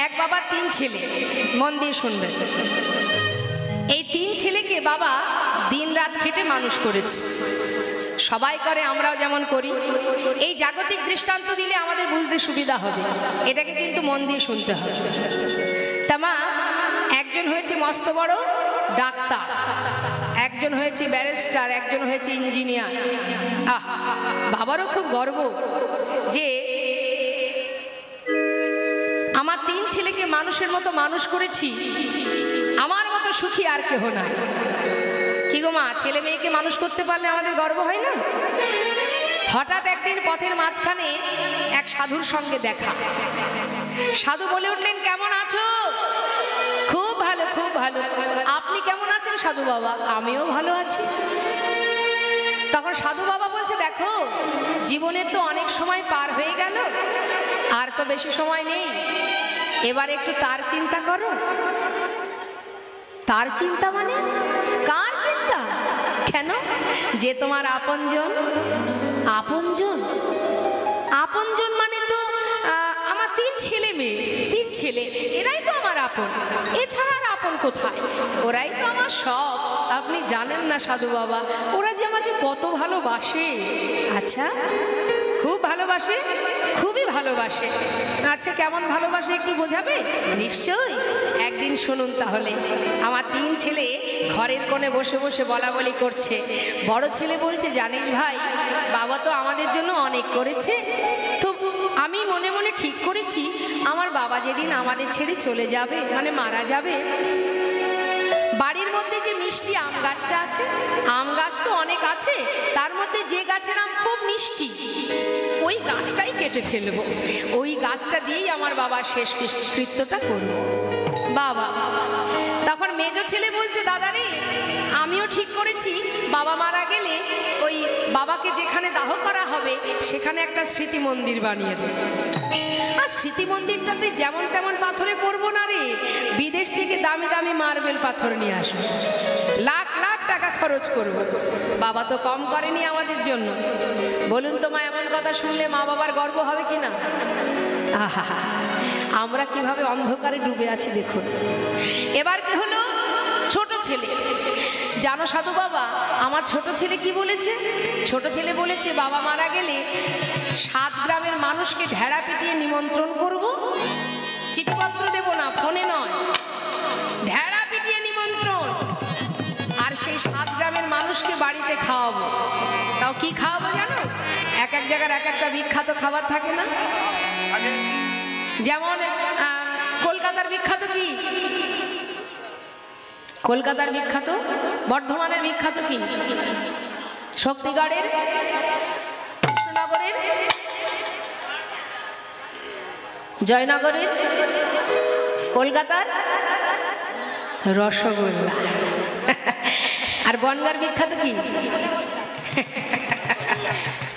এক বাবা তিন ছেলে, মন দিয়ে শুনবেন। এই তিন ছেলেকে বাবা দিন রাত খেটে মানুষ করেছে। সবাই করে, আমরাও যেমন করি। এই জাগতিক দৃষ্টান্ত দিলে আমাদের বুঝতে সুবিধা হবে, এটাকে কিন্তু মন দিয়ে শুনতে হবে। তামা একজন হয়েছে মস্ত বড় ডাক্তার, একজন হয়েছে ব্যারিস্টার, একজন হয়েছে ইঞ্জিনিয়ার। বাবারও খুব গর্ব যে আমার তিন ছেলেকে মানুষের মতো মানুষ করেছি, আমার মতো সুখী আর কেহ না। কি গো মা, ছেলে মেয়েকে মানুষ করতে পারলে আমাদের গর্ব হয় না? হঠাৎ একদিন পথের মাঝখানে এক সাধুর সঙ্গে দেখা। সাধু বলে উঠলেন, কেমন আছো? খুব ভালো, খুব ভালো। আপনি কেমন আছেন সাধু বাবা? আমিও ভালো আছি। তখন সাধু বাবা বলছে, দেখো জীবনের তো অনেক সময় পার হয়ে গেল, আর তো বেশি সময় নেই, এবার একটু তার চিন্তা করো। তার চিন্তা মানে? কার চিন্তা? কেন? যে তোমার আপনজন। আপনজন? আপনজন মানে তো আমার তিন ছেলে মেয়ে, তিন ছেলে, এরাই তো আমার আপন, এছাড়া আর আপন কোথায়? ওরাই তো আমার সব। আপনি জানেন না সাধু বাবা, ওরা যে আমাকে কত ভালোবাসে। আচ্ছা, খুব ভালোবাসে? খুবই ভালোবাসে। আচ্ছা, কেমন ভালোবাসে একটু বোঝাবে? নিশ্চয়ই, একদিন শুনুন তাহলে। আমার তিন ছেলে ঘরের কোণে বসে বসে বলা বলি করছে। বড় ছেলে বলছে, জানিস ভাই, বাবা তো আমাদের জন্য অনেক করেছে, তো আমি মনে মনে ঠিক করেছি আমার বাবা যেদিন আমাদের ছেড়ে চলে যাবে, মানে মারা যাবে, বাড়ির মধ্যে যে মিষ্টি আম গাছটা আছে, আম গাছ তো অনেক আছে, তার মধ্যে যে গাছের আম খুব মিষ্টি, ওই গাছটাই কেটে ফেলবো, ওই গাছটা দিয়েই আমার বাবার শেষ কৃত্যটা করবো। বাবা, তখন মেজ ছেলে বলছে, দাদা রে, আমিও ঠিক করেছি বাবা মারা গেলে ওই বাবাকে যেখানে দাহ করা হবে সেখানে একটা স্মৃতি মন্দির বানিয়ে দেব। আর স্মৃতি মন্দিরটাতে যেমন তেমন পাথরে পড়বো না রে, বিদেশ থেকে দামি দামি মার্বেল পাথর নিয়ে আসবো, লাখ লাখ টাকা খরচ করব। বাবা তো কম করেনি আমাদের জন্য। বলুন তো মা, এমন কথা শুনলে মা বাবার গর্ব হবে কিনা? আহা, আমরা কিভাবে অন্ধকারে ডুবে আছি দেখুন। এবার কি হলো? ছোট ছেলে। জানো সাধু বাবা, আমার ছোট ছেলে কি বলেছে? ছোট ছেলে বলেছে, বাবা মারা গেলে 7 গ্রামের মানুষকে ঢেড়া পিটিয়ে নিমন্ত্রণ করব, চিঠিপত্র দেব না, ফোনে নয়, ঢেড়া পিটিয়ে নিমন্ত্রণ। আর সেই 7 গ্রামের মানুষকে বাড়িতে খাওয়াবো। তাও কি খাওয়াবো জানো? এক এক জায়গার এক একটা বিখ্যাত খাবার থাকে না? যেমন কলকাতার বিখ্যাত কি? কলকাতার বিখ্যাত, বর্ধমানের বিখ্যাত কি? শক্তিগড়ের, কৃষ্ণনগরের, জয়নগরের, কলকাতার রসগোল্লা। আর বনগাঁর বিখ্যাত কি?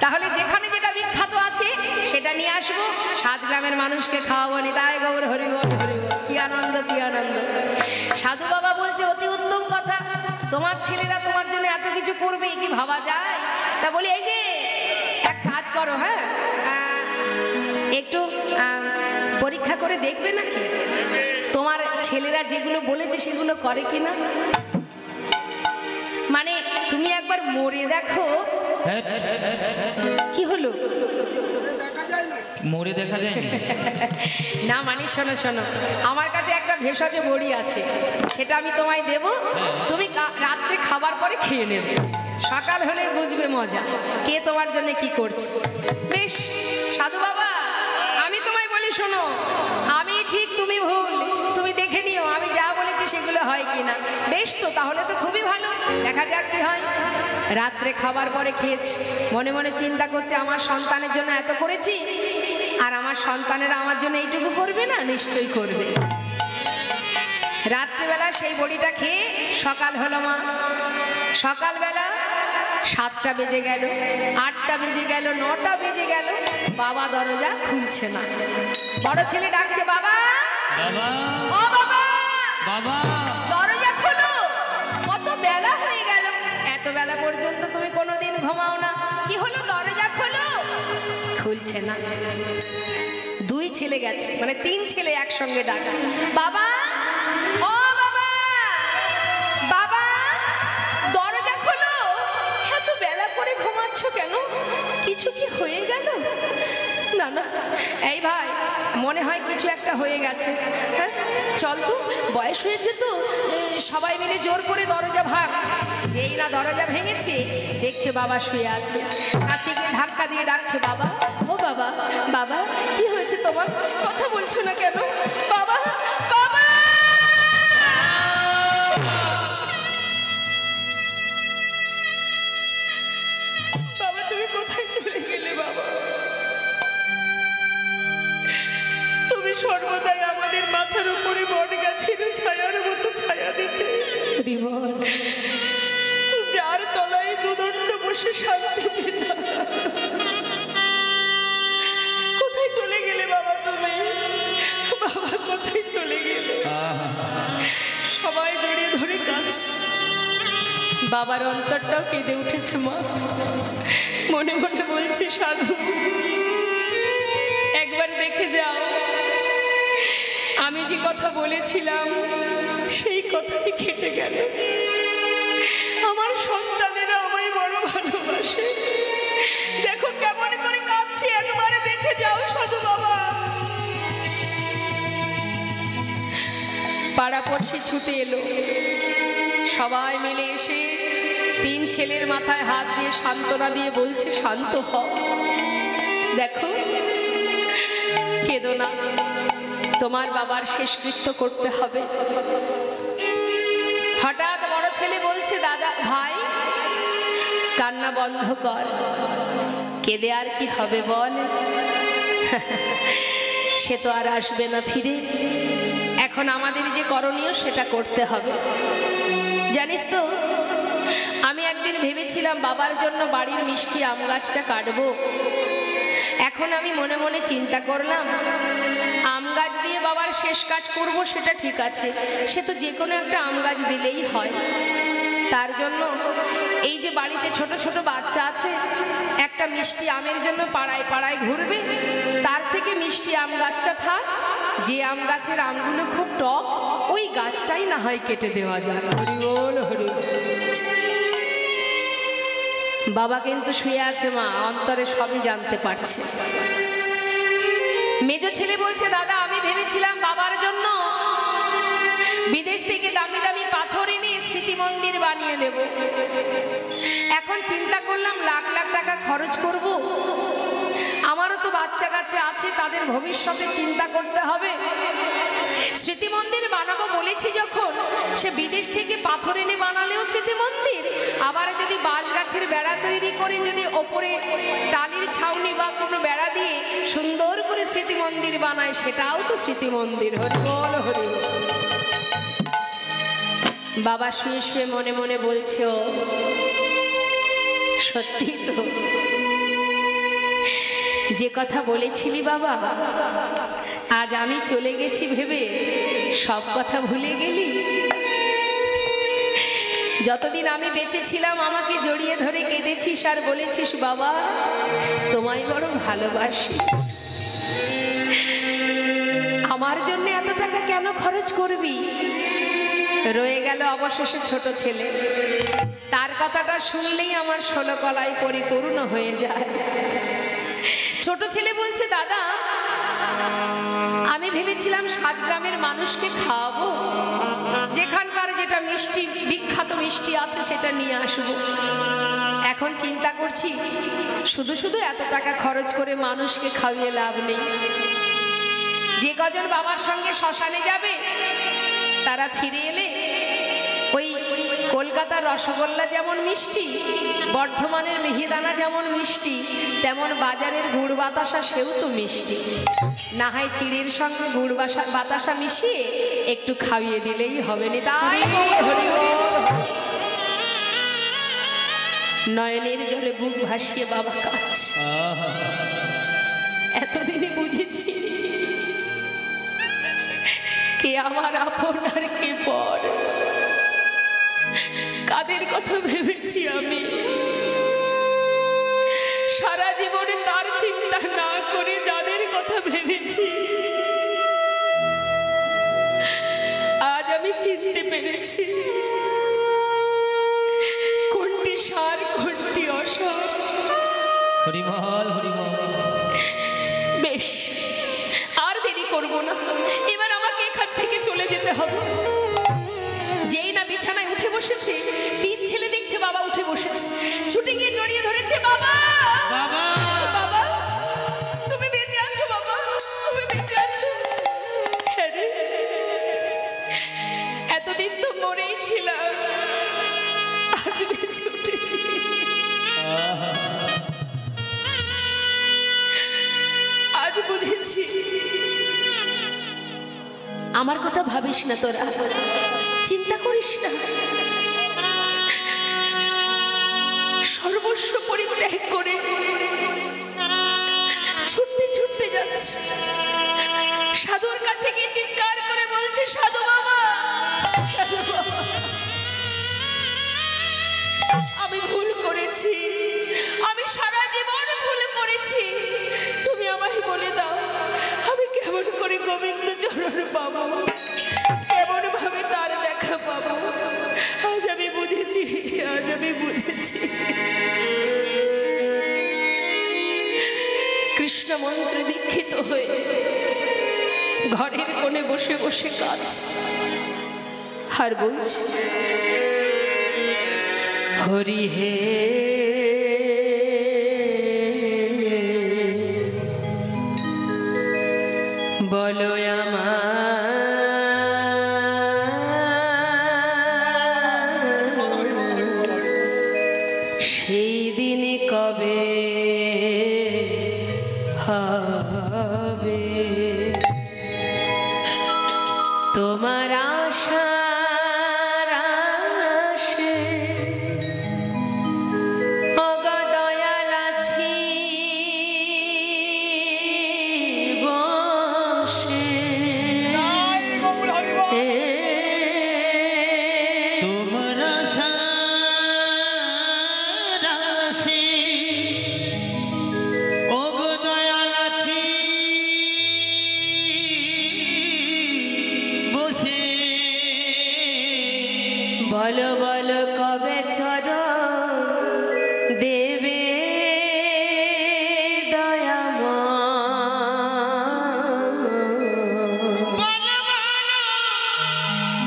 তাহলে যেখানে যেটা বিখ্যাত আছে সেটা নিয়ে আসবো, 7 গ্রামের মানুষকে খাওয়াবো। নিতাই গৌর হরিবল হরিবল। কি আনন্দ, কি আনন্দ। সাধু বাবা বলছে, অতি উত্তম কথা, তোমার ছেলেরা তোমার জন্য এত কিছু করবে, কি ভাবা যায়? তা বলি, এই যে এক কাজ করো, হ্যাঁ, একটু পরীক্ষা করে দেখবে নাকি তোমার ছেলেরা যেগুলো বলেছে সেগুলো করে কিনা। মানে তুমি একবার মরে দেখো। কি হলো? মরে দেখা যায় না, মানে শোনো শোনো, আমার কাছে একটা ভেষজ বড়ি আছে, সেটা আমি তোমায় দেব, তুমি রাত্রে খাবার পরে খেয়ে নেবে, সকাল হলে বুঝবে মজা কে তোমার জন্য কি করছে। বেশ সাধু বাবা, আমি তোমায় বলি শোনো, আমি ঠিক তুমি ভুল, তুমি দেখে নিও আমি যা বলেছি সেগুলো হয় কিনা। বেশ, তো তাহলে তো খুবই ভালো, দেখা যাক কি হয়। রাত্রে খাবার পরে খেয়েছি, মনে মনে চিন্তা করছে, আমার সন্তানের জন্য এত করেছি, আর আমার সন্তানেরা আমার জন্য এইটুকু করবে না? নিশ্চয়ই করবে। রাত্রিবেলা সেই বড়িটা খেয়ে সকাল হলো মা। সকালবেলা 7টা বেজে গেল, 8টা বেজে গেল, 9টা বেজে গেল, বাবা দরজা খুলছে না। বড় ছেলে ডাকছে, বাবা, ও বাবা, বাবা, দরজা খোলো, কত বেলা হয়ে গেল, এত বেলা পর্যন্ত তুমি কোনোদিন ঘুমাও না, কি হলো? দরজা খোলো। খুলছে না। 2 ছেলে গেছে, মানে 3 ছেলে একসঙ্গে ডাকছে, বাবা ও বাবা, বাবা দরজা খোলো। এত বেলা করে ঘুমাচ্ছ কেন? কিছু কি হয়ে গেল? না না, এই ভাই মনে হয় কিছু একটা হয়ে গেছে। হ্যাঁ চল তো, বয়স হয়েছে তো, সবাই মিলে জোর করে দরজা ভাঙ। যেই না দরজা ভেঙেছে, দেখছে বাবা শুয়ে আছে। কাছে গিয়ে ধাক্কা দিয়ে ডাকছে, বাবা ও বাবা, বাবা কি হয়েছে তোমার? কথা বলছো না কেন? বাবা বাবা। বাবা তুমি কোথায় চলে গেলে? বাবা তুমি সর্বদাই আমাদের মাথার উপরে বট গাছের ছায়ার মতো ছায়া দিতে, যার তলায় দুদণ্ড বসে শান্তি পেতাম। কোথায় চলে গেলে বাবা তুমি? বাবা কোথায় চলে গেলে? সবাই জড়িয়ে ধরে কাঁদছে। বাবার অন্তরটাও কেঁদে উঠেছে। মা মনে মনে বলছে, সাধু একবার দেখে যাও, আমি যে কথা বলেছিলাম সেই কথাই কেটে গেল। আমার সন্তানেরা আমায় বড় ভালোবাসে, দেখো কেমন করে কাঁদছি, একবার দেখে যাও সাধু বাবা। পাড়াপড়শি ছুটে এলো, সবাই মিলে এসে 3 ছেলের মাথায় হাত দিয়ে সান্ত্বনা দিয়ে বলছে, শান্ত হও, দেখো কেঁদো না, তোমার বাবার শেষকৃত্য করতে হবে। হঠাৎ বড় ছেলে বলছে, দাদা ভাই কান্না বন্ধ কর, কেঁদে আর কি হবে বল, সে তো আর আসবে না ফিরে, এখন আমাদের যে করণীয় সেটা করতে হবে। জানিস তো আমি একদিন ভেবেছিলাম বাবার জন্য বাড়ির মিষ্টি আম গাছটা কাটবো। এখন আমি মনে মনে চিন্তা করলাম, আম গাছ দিয়ে বাবার শেষ কাজ করব সেটা ঠিক আছে, সে তো যে কোনো একটা আম গাছ দিলেই হয়। তার জন্য এই যে বাড়িতে ছোট ছোট বাচ্চা আছে, একটা মিষ্টি আমের জন্য পাড়ায় পাড়ায় ঘুরবে, তার থেকে মিষ্টি আম গাছটা থাক, যে আম গাছের আমগুলো খুব টক ওই গাছটাই না হয় কেটে দেওয়া যায়। হরি বল হরি। বাবা কিন্তু শুয়ে আছে, মা অন্তরে সবই জানতে পারছে। মেজো ছেলে বলছে, দাদা আমি ভেবেছিলাম বাবার জন্য বিদেশ থেকে দামি দামি পাথর এনে স্মৃতি মন্দির বানিয়ে দেব। এখন চিন্তা করলাম লাখ লাখ টাকা খরচ করব, আমারও তো বাচ্চা কাচ্চা আছে, তাদের ভবিষ্যতে চিন্তা করতে হবে। স্মৃতি মন্দির বানাবো বলেছি যখন, সে বিদেশ থেকে পাথর এনে বানালেও স্মৃতি মন্দির, আবার যদি বাঁশ গাছের বেড়া তৈরি করে যদি ওপরে টালির ছাউনি বা কোনো বেড়া দিয়ে সুন্দর করে স্মৃতি মন্দির বানায়, সেটাও তো স্মৃতি মন্দির। হরি বল হরি। বাবা শুয়ে শুয়ে মনে মনে বলছে, ও সত্যি তো, যে কথা বলেছিলি বাবা, আজ আমি চলে গেছি ভেবে সব কথা ভুলে গেলি। যতদিন আমি বেঁচে ছিলাম আমাকে জড়িয়ে ধরে কেঁদেছিস আর বলেছিস, বাবা তোমায় বড় ভালোবাসি, আমার জন্য এত টাকা কেন খরচ করবি? রয়ে গেল অবশেষে ছোট ছেলে, তার কথাটা শুনলেই আমার 16 কলাই পরিপূর্ণ হয়ে যায়। ছোট ছেলে বলছে, দাদা আমি ভেবেছিলাম 7 গ্রামের মানুষকে খাওয়াবো, যেখানকার যেটা মিষ্টি বিখ্যাত মিষ্টি আছে সেটা নিয়ে আসবো। এখন চিন্তা করছি শুধু শুধু এত টাকা খরচ করে মানুষকে খাওয়িয়ে লাভ নেই। যে কজন বাবার সঙ্গে শ্মশানে যাবে তারা ফিরে এলে ওই কলকাতার রসগোল্লা যেমন মিষ্টি, বর্ধমানের মিহিদানা যেমন মিষ্টি, তেমন বাজারের গুড় বাতাসা সেও তো মিষ্টি। না হয় চিড়ির সঙ্গে গুড় বাতাসা মিশিয়ে একটু খাইয়ে দিলেই হবে না। তাই নয়নের জলে বুক ভাসিয়ে বাবা কাঁদছে। এতদিনে বুঝেছি কে আমার আপন আর কে পর। কাদের কথা ভেবেছি আমি, সারা জীবনে তার চিন্তা না করে যাদের কথা ভেবে ভেবেছি, আজ আমি চিনতে পেরেছি কোনটি সার কোনটি অসার। হরিমল হরিমল। বেশ, আর দেরি করব না, এবার আমাকে এখান থেকে চলে যেতে হবে। যেই না বিছানায় উঠে বসেছে, তিন ছেলে দেখছে বাবা উঠে বসেছে, ছুটে গিয়ে জড়িয়ে ধরেছে, বাবা বাবা বাবা তুমি বেঁচে আছো, বাবা তুমি বেঁচে আছো। হ্যাঁ রে, এতদিন তো মরেই ছিলাম, আজ বেঁচে উঠেছি। আজ বুঝেছি আমার কথা ভাবিস না, তোরা চিন্তা করিস না, সর্বস্ব পরিত্যাগ করে ছুটতে ছুটতে যাচ্ছে, সাধুর কাছে গিয়ে চিৎকার করে বলছে, সাধু বাবা, সাধু বাবা, আমি ভুল করেছি, আমি সারা জীবন ভুল করেছি, তুমি আমায় বলে দাও আমি কেমন করে গোবিন্দ চরণ পাবো, কেমন ভাবে তার দেখা পাবো। আজ আমি বুঝেছি, আজ আমি বুঝেছি। কৃষ্ণ মন্ত্রে দীক্ষিত হয়ে ঘরের কোণে বসে বসে কাজ আর বলছি, হরি হে বলো আমার সেই দিন কবে হবে, তোমার আশার আশে ওগো দয়াল আছি বসে, তোমার সারাসে ওগো দয়াল আছি বসে, বলো বলো কবে চরণ দেবে দয়াময়,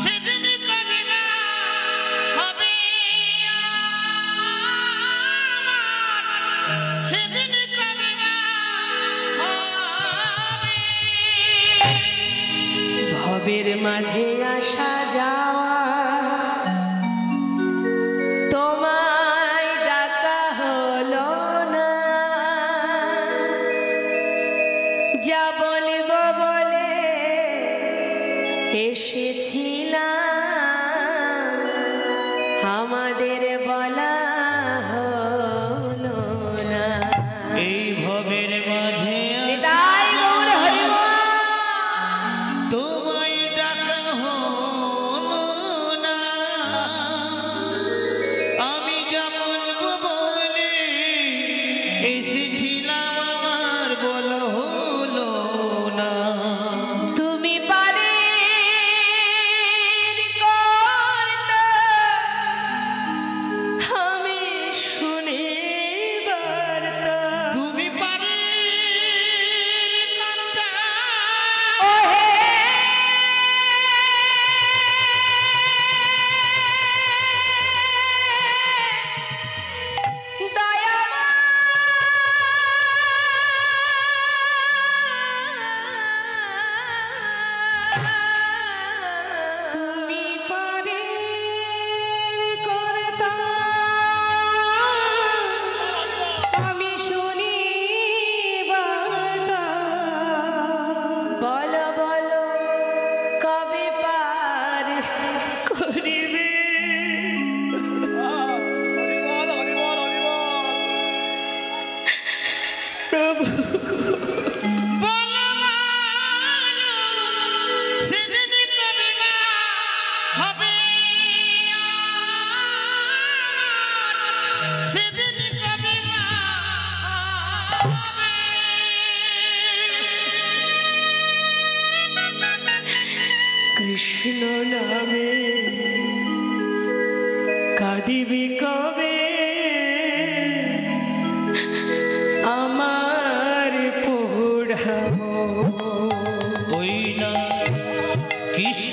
সেদিন কবে না হবে আমার, সেদিন কবে না হবে, ভবের মাঝে আসা যাওয়া তোমায় ডাকা হলো না, যা বলব বলে এসেছিলাম আমাদের বলা হলো না। এই ভবের মাঝে নিতাই গৌর হরিবল। তোমায় ডাকা হলো না, আমি যা বলবো বলে এসেছিলাম আমার বলা হলো না। তুমি পারে কৃষ্ণ নামে কাঁদিবি কবে আমার পোড়াবো ওই না কৃষ্ণ